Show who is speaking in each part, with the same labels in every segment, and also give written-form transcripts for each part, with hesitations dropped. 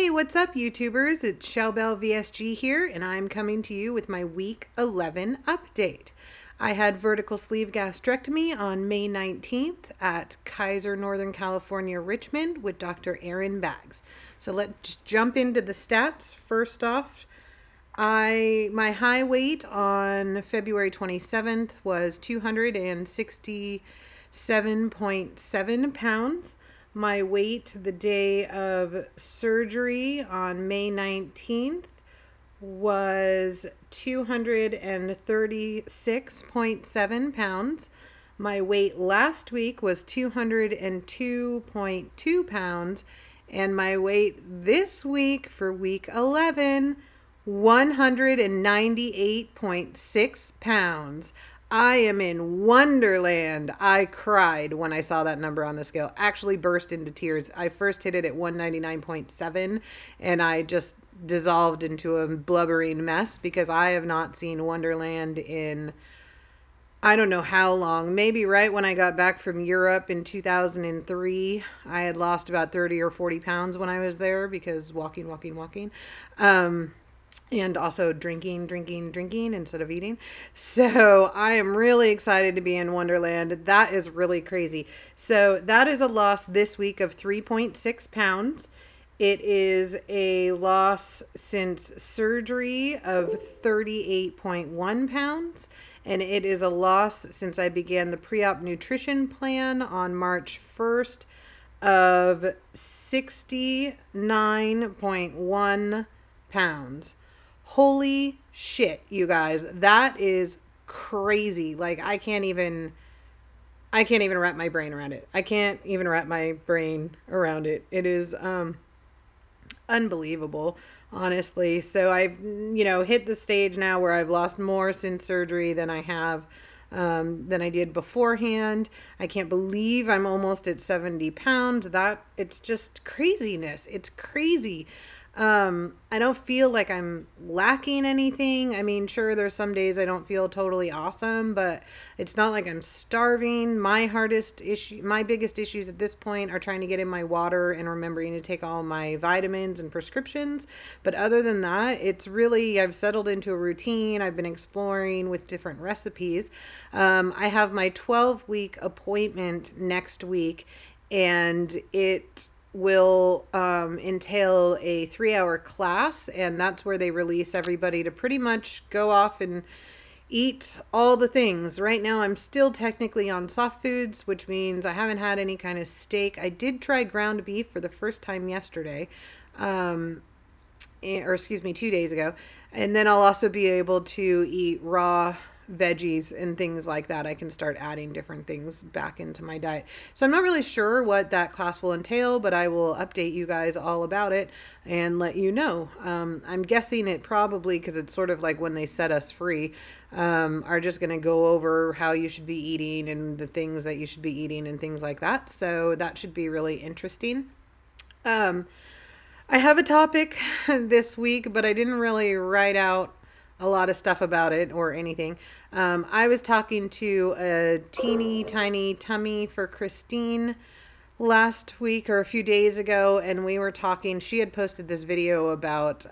Speaker 1: Hey, what's up, YouTubers? It's VSG here, and I'm coming to you with my week 11 update. I had vertical sleeve gastrectomy on May 19th at Kaiser Northern California, Richmond with Dr. Aaron Baggs. So let's jump into the stats. First off, my high weight on February 27th was 267.7 pounds. My weight the day of surgery on May 19th was 236.7 pounds. My weight last week was 202.2 pounds. And my weight this week for week 11, 198.6 pounds. I am in Wonderland. I cried when I saw that number on the scale. Actually burst into tears. I first hit it at 199.7 and I just dissolved into a blubbering mess because I have not seen Wonderland in I don't know how long. Maybe right when I got back from Europe in 2003. I had lost about 30 or 40 pounds when I was there because walking. And also drinking instead of eating. So I am really excited to be in Wonderland. That is really crazy. So that is a loss this week of 3.6 pounds. It is a loss since surgery of 38.1 pounds. And it is a loss since I began the pre-op nutrition plan on March 1st of 69.1 pounds. Holy shit, you guys. That is crazy. Like I can't even wrap my brain around it. I can't even wrap my brain around it. It is unbelievable, honestly. So I've, hit the stage now where I've lost more since surgery than I have than I did beforehand. I can't believe I'm almost at 70 pounds. It's just craziness. It's crazy. I don't feel like I'm lacking anything. I mean, sure, there's some days I don't feel totally awesome, but it's not like I'm starving. My biggest issues at this point are trying to get in my water and remembering to take all my vitamins and prescriptions. But other than that, I've settled into a routine. I've been exploring with different recipes. I have my 12-week appointment next week, and it will entail a 3-hour class, and that's where they release everybody to pretty much go off and eat all the things. Right now I'm still technically on soft foods, which means I haven't had any kind of steak. I did try ground beef for the first time yesterday, 2 days ago, and then I'll also be able to eat raw veggies and things like that. I can start adding different things back into my diet. So I'm not really sure what that class will entail, but I will update you guys all about it and let you know. I'm guessing it probably, because it's sort of like when they set us free, are just going to go over how you should be eating and the things that you should be eating and things like that. So that should be really interesting. I have a topic this week, but I didn't really write out a lot of stuff about it or anything. I was talking to a teeny tiny tummy for Christine last week or a few days ago, and we were talking. She had posted this video about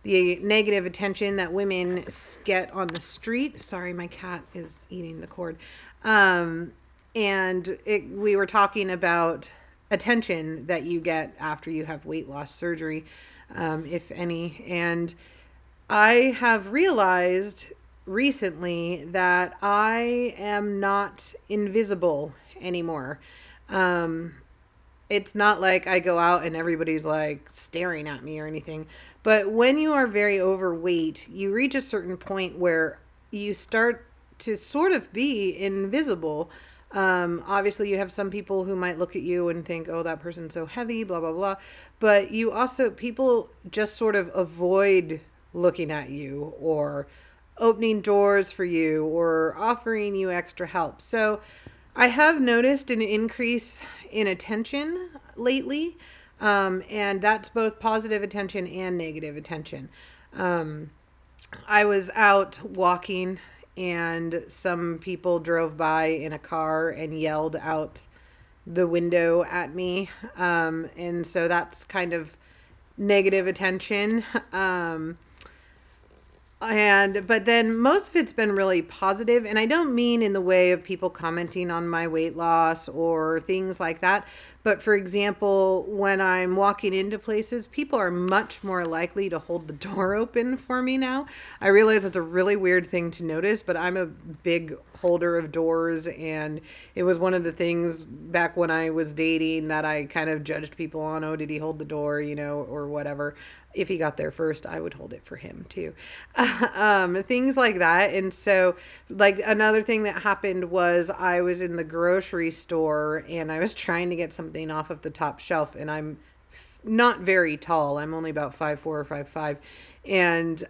Speaker 1: the negative attention that women get on the street. Sorry, my cat is eating the cord. We were talking about attention that you get after you have weight loss surgery, if any. And I have realized recently that I am not invisible anymore. It's not like I go out and everybody's like staring at me or anything. But when you are very overweight, you reach a certain point where you start to sort of be invisible. Obviously, you have some people who might look at you and think, oh, that person's so heavy, blah, blah, blah. But people just sort of avoid looking at you or opening doors for you or offering you extra help. So I have noticed an increase in attention lately, and that's both positive attention and negative attention. I was out walking and some people drove by in a car and yelled out the window at me. And so that's kind of negative attention. But then most of it's been really positive, and I don't mean in the way of people commenting on my weight loss or things like that. But for example, when I'm walking into places, people are much more likely to hold the door open for me now. I realize it's a really weird thing to notice, but I'm a big holder of doors, and it was one of the things back when I was dating that I kind of judged people on. Oh, did he hold the door, or whatever. If he got there first, I would hold it for him too. Things like that. And so, like, another thing that happened was I was in the grocery store and I was trying to get something off of the top shelf, and I'm not very tall. I'm only about 5'4" or 5'5", and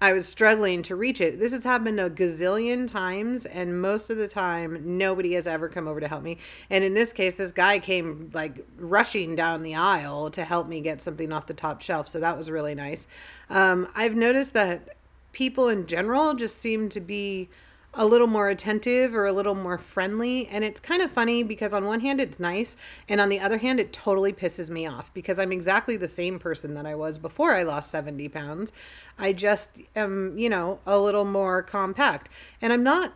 Speaker 1: I was struggling to reach it. This has happened a gazillion times, and most of the time, nobody has ever come over to help me. And in this case, this guy came like rushing down the aisle to help me get something off the top shelf, so that was really nice. I've noticed that people in general just seem to be a little more attentive or a little more friendly. And it's kind of funny because on one hand it's nice, and on the other hand it totally pisses me off because I'm exactly the same person that I was before I lost 70 pounds. I just am, a little more compact. And I'm not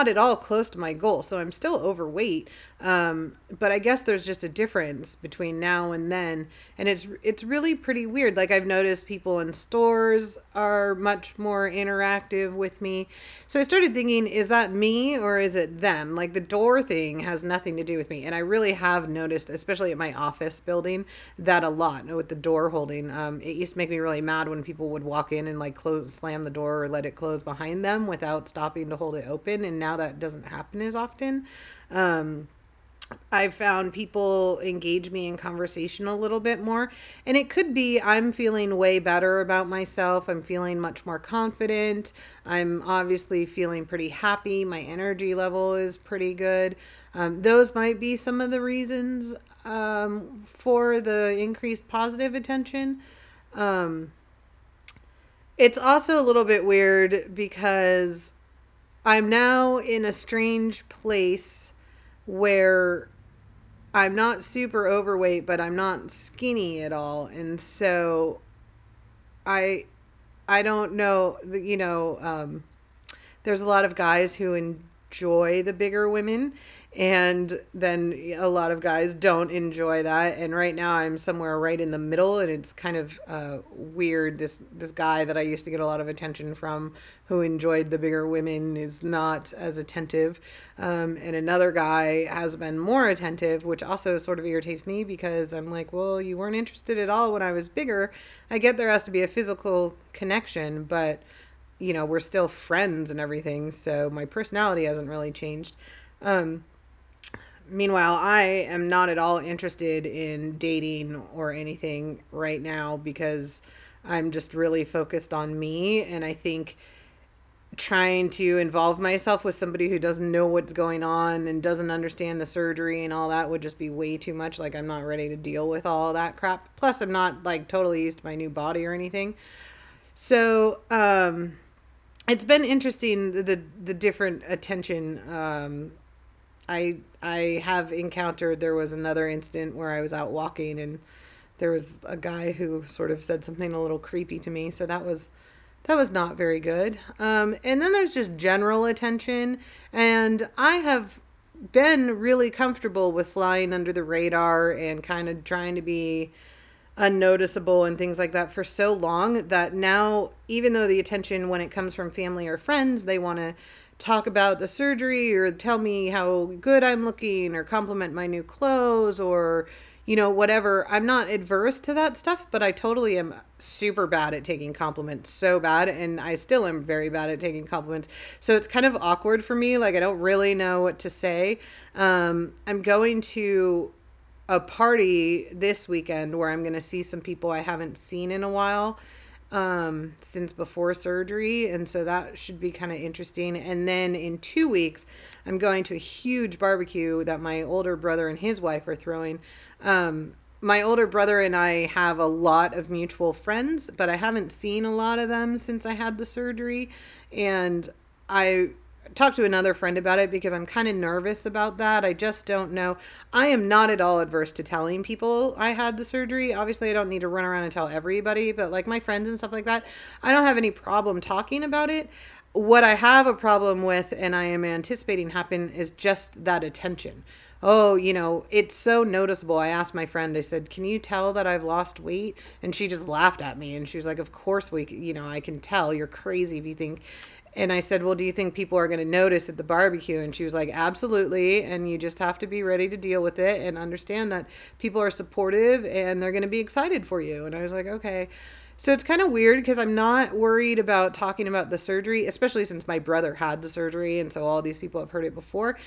Speaker 1: at all close to my goal, so I'm still overweight. But I guess there's just a difference between now and then, and it's really pretty weird. Like, I've noticed people in stores are much more interactive with me. So I started thinking, is that me or is it them? Like, the door thing has nothing to do with me, and I really have noticed, especially at my office building, that a lot with the door holding. It used to make me really mad when people would walk in and like slam the door or let it close behind them without stopping to hold it open, and now that doesn't happen as often. I've found people engage me in conversation a little bit more, and it could be I'm feeling way better about myself. I'm feeling much more confident. I'm obviously feeling pretty happy. My energy level is pretty good. Those might be some of the reasons for the increased positive attention. It's also a little bit weird because I'm now in a strange place where I'm not super overweight, but I'm not skinny at all. And so I don't know, there's a lot of guys who enjoy the bigger women, and then a lot of guys don't enjoy that. And right now I'm somewhere right in the middle, and it's kind of weird. This guy that I used to get a lot of attention from, who enjoyed the bigger women, is not as attentive. And another guy has been more attentive, which also sort of irritates me because I'm like, well, you weren't interested at all when I was bigger. I get there has to be a physical connection, but we're still friends and everything, so my personality hasn't really changed. Meanwhile, I am not at all interested in dating or anything right now because I'm just really focused on me, and I think trying to involve myself with somebody who doesn't know what's going on and doesn't understand the surgery and all that would just be way too much. Like, I'm not ready to deal with all that crap. Plus, I'm not like totally used to my new body or anything. So, it's been interesting, the different attention. I have encountered, there was another incident where I was out walking and there was a guy who sort of said something a little creepy to me. So that was not very good. And then there's just general attention, and I have been really comfortable with flying under the radar and kind of trying to be unnoticeable and things like that for so long that now, even though the attention, when it comes from family or friends, they want to talk about the surgery or tell me how good I'm looking or compliment my new clothes or whatever. I'm not adverse to that stuff, but I totally am super bad at taking compliments, so bad, and I still am very bad at taking compliments. So it's kind of awkward for me. Like, I don't really know what to say. I'm going to a party this weekend where I'm going to see some people I haven't seen in a while since before surgery, and so that should be kind of interesting. And then in 2 weeks, I'm going to a huge barbecue that my older brother and his wife are throwing. My older brother and I have a lot of mutual friends, but I haven't seen a lot of them since I had the surgery, and I talked to another friend about it because I'm kind of nervous about that. I just don't know. I am not at all adverse to telling people I had the surgery. Obviously, I don't need to run around and tell everybody, but like my friends and stuff like that, I don't have any problem talking about it. What I have a problem with, and I am anticipating happen, is just that attention. Oh, it's so noticeable. I asked my friend, I said, can you tell that I've lost weight? And she just laughed at me and she was like, of course I can tell. You're crazy if you think. And I said, well, do you think people are going to notice at the barbecue? And she was like, absolutely. And you just have to be ready to deal with it and understand that people are supportive and they're going to be excited for you. And I was like, okay. So it's kind of weird because I'm not worried about talking about the surgery, especially since my brother had the surgery. And so all these people have heard it before.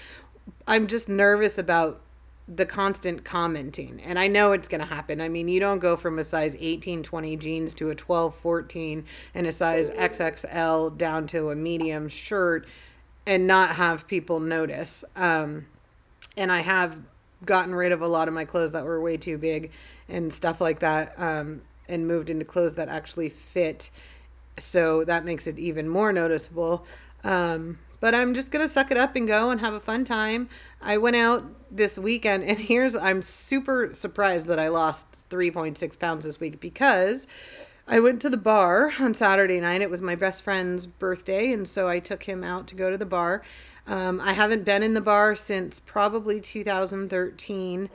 Speaker 1: I'm just nervous about the constant commenting. And I know it's going to happen. I mean, you don't go from a size 18-20 jeans to a 12-14 and a size XXL down to a medium shirt and not have people notice. And I have gotten rid of a lot of my clothes that were way too big and stuff like that, and moved into clothes that actually fit. So that makes it even more noticeable. But I'm just going to suck it up and go and have a fun time. I went out this weekend, and I'm super surprised that I lost 3.6 pounds this week because I went to the bar on Saturday night. It was my best friend's birthday, and so I took him out to go to the bar. I haven't been in the bar since probably 2013.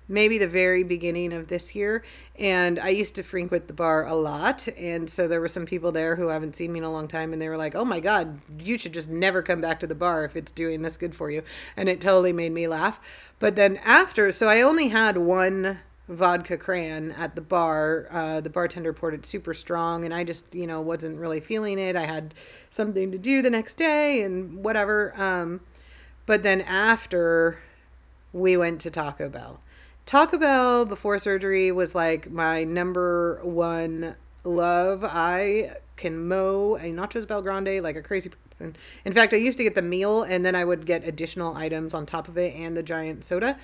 Speaker 1: Maybe the very beginning of this year. And I used to frequent the bar a lot. And so there were some people there who haven't seen me in a long time. And they were like, oh my God, you should just never come back to the bar if it's doing this good for you. And it totally made me laugh. But then so I only had one vodka cran at the bar. The bartender poured it super strong. And I just, wasn't really feeling it. I had something to do the next day and whatever. But then after, we went to Taco Bell. Taco Bell before surgery was like my number one love. I can mow a nachos Bel Grande like a crazy person. In fact, I used to get the meal and then I would get additional items on top of it and the giant soda.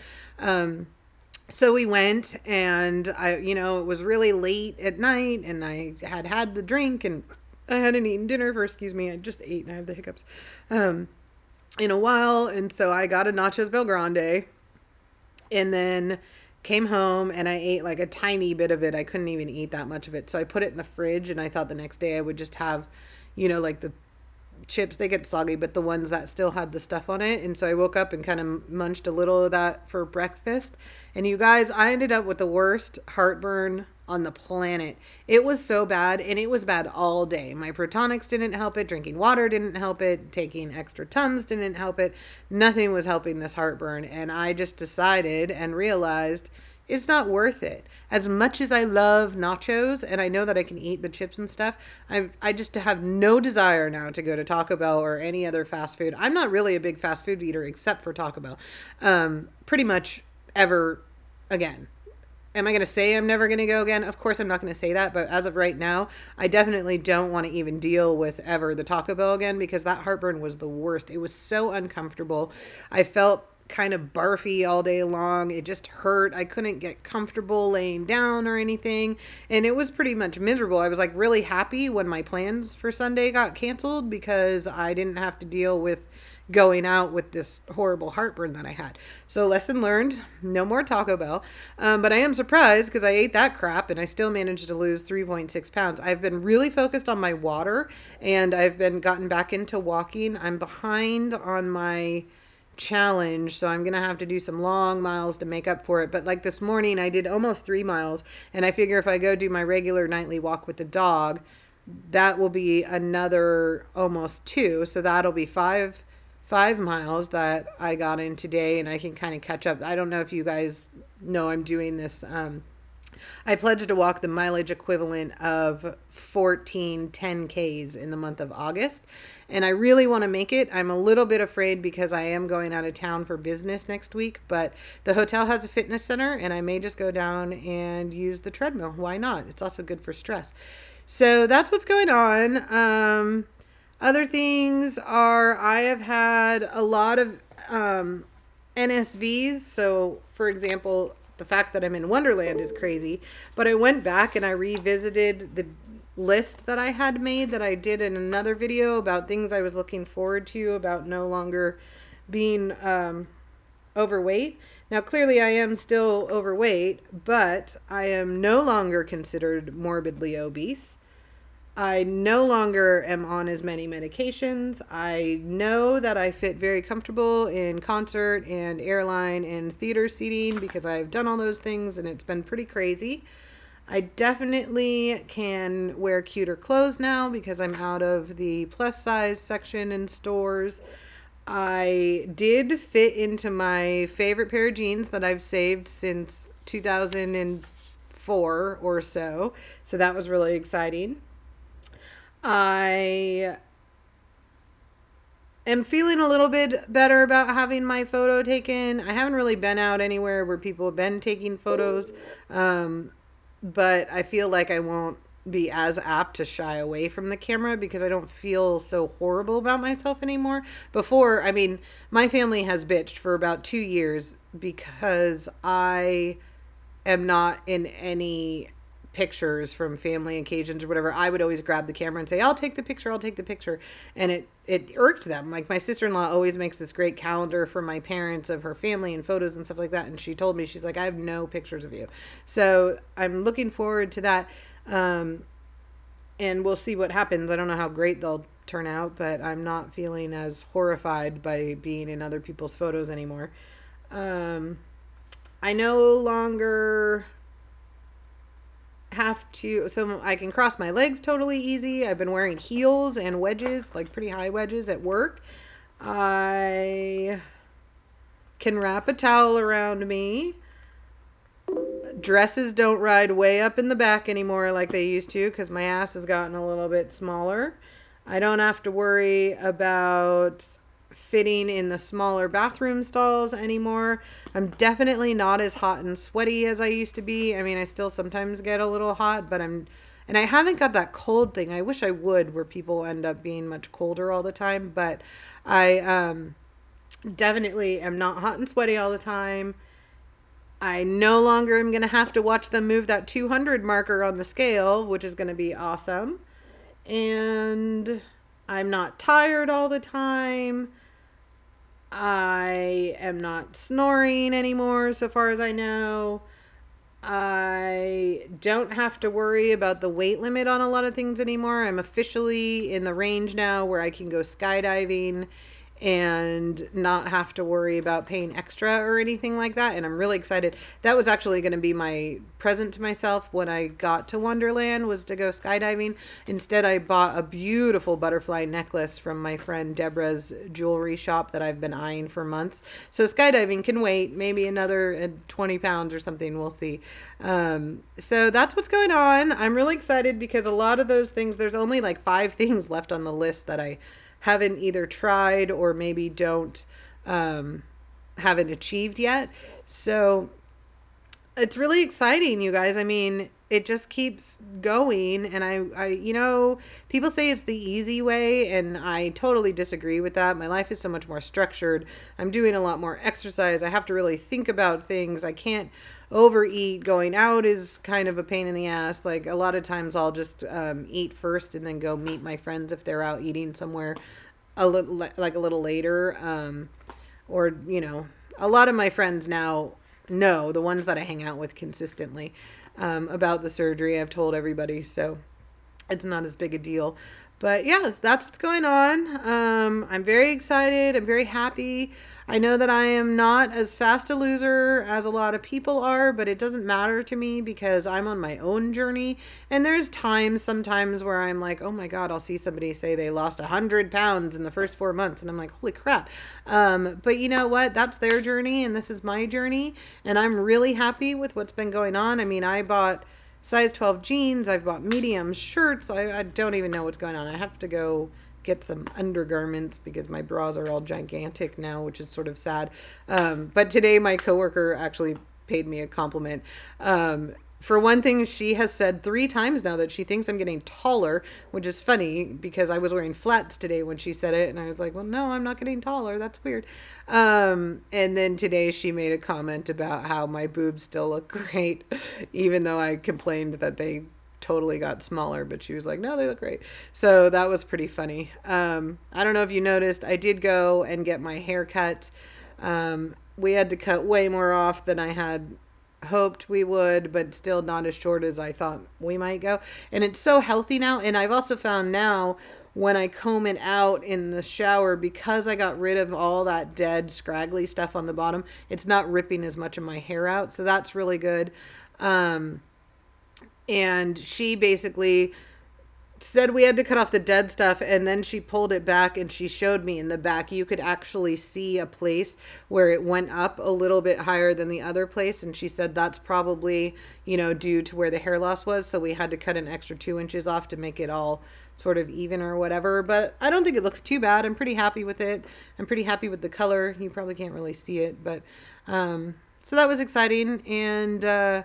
Speaker 1: So we went and it was really late at night and I had the drink and I hadn't eaten dinner I just ate and I have the hiccups, in a while. And so I got a nachos Bel Grande. And then came home and I ate like a tiny bit of it. I couldn't even eat that much of it. So I put it in the fridge and I thought the next day I would just have, like the chips, they get soggy, but the ones that still had the stuff on it. And so I woke up and kind of munched a little of that for breakfast. And you guys, I ended up with the worst heartburn on the planet. It was so bad, and it was bad all day. My Protonics didn't help it. Drinking water didn't help it. Taking extra Tums didn't help it. Nothing was helping this heartburn. And I just decided and realized it's not worth it. As much as I love nachos, and I know that I can eat the chips and stuff, I just have no desire now to go to Taco Bell or any other fast food. I'm not really a big fast food eater except for Taco Bell. Pretty much ever again. Am I going to say I'm never going to go again? Of course I'm not going to say that, but as of right now, I definitely don't want to even deal with ever the Taco Bell again because that heartburn was the worst. It was so uncomfortable. I felt kind of barfy all day long. It just hurt. I couldn't get comfortable laying down or anything, and it was pretty much miserable. I was like really happy when my plans for Sunday got canceled because I didn't have to deal with going out with this horrible heartburn that I had. So lesson learned, no more Taco Bell. But I am surprised because I ate that crap and I still managed to lose 3.6 pounds. I've been really focused on my water and I've been gotten back into walking. I'm behind on my challenge, so I'm gonna have to do some long miles to make up for it. But like this morning I did almost 3 miles, and I figure if I go do my regular nightly walk with the dog, that will be another almost 2, so that'll be 5 miles that I got in today, and I can kind of catch up. I don't know if you guys know I'm doing this. I pledged to walk the mileage equivalent of 14 10Ks in the month of August, and I really want to make it. I'm a little bit afraid because I am going out of town for business next week, but the hotel has a fitness center, and I may just go down and use the treadmill. Why not? It's also good for stress. So that's what's going on. Other things are I have had a lot of NSVs. So, for example, the fact that I'm in Wonderland is crazy. But I went back and I revisited the list that I had made that I did in another video about things I was looking forward to about no longer being overweight. Now, clearly I am still overweight, but I am no longer considered morbidly obese. I no longer am on as many medications. I know that I fit very comfortable in concert and airline and theater seating because I've done all those things and it's been pretty crazy. I definitely can wear cuter clothes now because I'm out of the plus size section in stores. I did fit into my favorite pair of jeans that I've saved since 2004 or so. So that was really exciting. I am feeling a little bit better about having my photo taken. I haven't really been out anywhere where people have been taking photos, but I feel like I won't be as apt to shy away from the camera because I don't feel so horrible about myself anymore. Before, I mean, my family has bitched for about 2 years because I am not in any pictures from family occasions or whatever. I would always grab the camera and say, I'll take the picture, I'll take the picture. And it irked them. Like, my sister-in-law always makes this great calendar for my parents of her family and photos and stuff like that. And she told me, she's like, I have no pictures of you. So I'm looking forward to that. And we'll see what happens. I don't know how great they'll turn out, but I'm not feeling as horrified by being in other people's photos anymore. I no longer have to, so I can cross my legs totally easy. I've been wearing heels and wedges, like pretty high wedges at work. I can wrap a towel around me. Dresses don't ride way up in the back anymore like they used to because my ass has gotten a little bit smaller. I don't have to worry about fitting in the smaller bathroom stalls anymore. I'm definitely not as hot and sweaty as I used to be. I mean, I still sometimes get a little hot, but and I haven't got that cold thing. I wish I would, where people end up being much colder all the time, but I definitely am not hot and sweaty all the time. I no longer am going to have to watch them move that 200 marker on the scale, which is going to be awesome. And I'm not tired all the time. I am not snoring anymore, so far as I know. I don't have to worry about the weight limit on a lot of things anymore. I'm officially in the range now where I can go skydiving and not have to worry about paying extra or anything like that. And I'm really excited. That was actually going to be my present to myself when I got to Wonderland, was to go skydiving. Instead, I bought a beautiful butterfly necklace from my friend Deborah's jewelry shop that I've been eyeing for months. So skydiving can wait, maybe another 20 pounds or something. We'll see. So that's what's going on. I'm really excited because a lot of those things, there's only like 5 things left on the list that I haven't either tried or maybe haven't achieved yet. So it's really exciting, you guys. I mean, it just keeps going. And I people say it's the easy way, and I totally disagree with that. My life is so much more structured. I'm doing a lot more exercise. I have to really think about things. I can't overeat. Going out is kind of a pain in the ass. Like, a lot of times I'll just eat first and then go meet my friends if they're out eating somewhere a little later. Or, a lot of my friends now know, the ones that I hang out with consistently, about the surgery. I've told everybody, so it's not as big a deal. But yeah, that's what's going on. I'm very excited. I'm very happy. I know that I am not as fast a loser as a lot of people are, but it doesn't matter to me because I'm on my own journey. And there's sometimes where I'm like, oh my God, I'll see somebody say they lost 100 pounds in the first 4 months. And I'm like, holy crap. But you know what? That's their journey and this is my journey. And I'm really happy with what's been going on. I mean, I bought size 12 jeans. I've bought medium shirts. I don't even know what's going on. I have to go get some undergarments because my bras are all gigantic now, which is sort of sad. But today my coworker actually paid me a compliment. For one thing, she has said 3 times now that she thinks I'm getting taller, which is funny because I was wearing flats today when she said it. And I was like, well, no, I'm not getting taller. That's weird. And then today she made a comment about how my boobs still look great, even though I complained that they totally got smaller, but she was like, no, they look great. So that was pretty funny. I don't know if you noticed, I did go and get my hair cut. We had to cut way more off than I had hoped we would, but still not as short as I thought we might go. And it's so healthy now. And I've also found now when I comb it out in the shower, because I got rid of all that dead, scraggly stuff on the bottom, it's not ripping as much of my hair out. So that's really good. And she basically said we had to cut off the dead stuff, and then she pulled it back and she showed me in the back you could actually see a place where it went up a little bit higher than the other place, and she said that's probably, due to where the hair loss was, so we had to cut an extra 2 inches off to make it all sort of even or whatever. But I don't think it looks too bad. I'm pretty happy with it. I'm pretty happy with the color. You probably can't really see it, but so that was exciting. And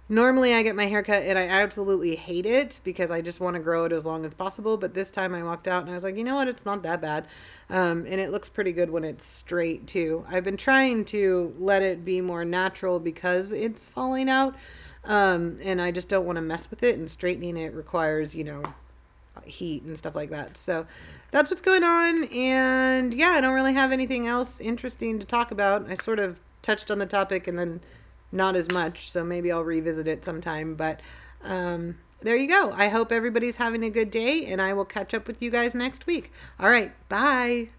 Speaker 1: normally I get my hair cut and I absolutely hate it because I just want to grow it as long as possible. But this time I walked out and I was like, you know what? It's not that bad. And it looks pretty good when it's straight too. I've been trying to let it be more natural because it's falling out. And I just don't want to mess with it, and straightening it requires, heat and stuff like that. So that's what's going on. And yeah, I don't really have anything else interesting to talk about. I sort of touched on the topic and then not as much, so maybe I'll revisit it sometime. But there you go. I hope everybody's having a good day, and I will catch up with you guys next week. All right, bye.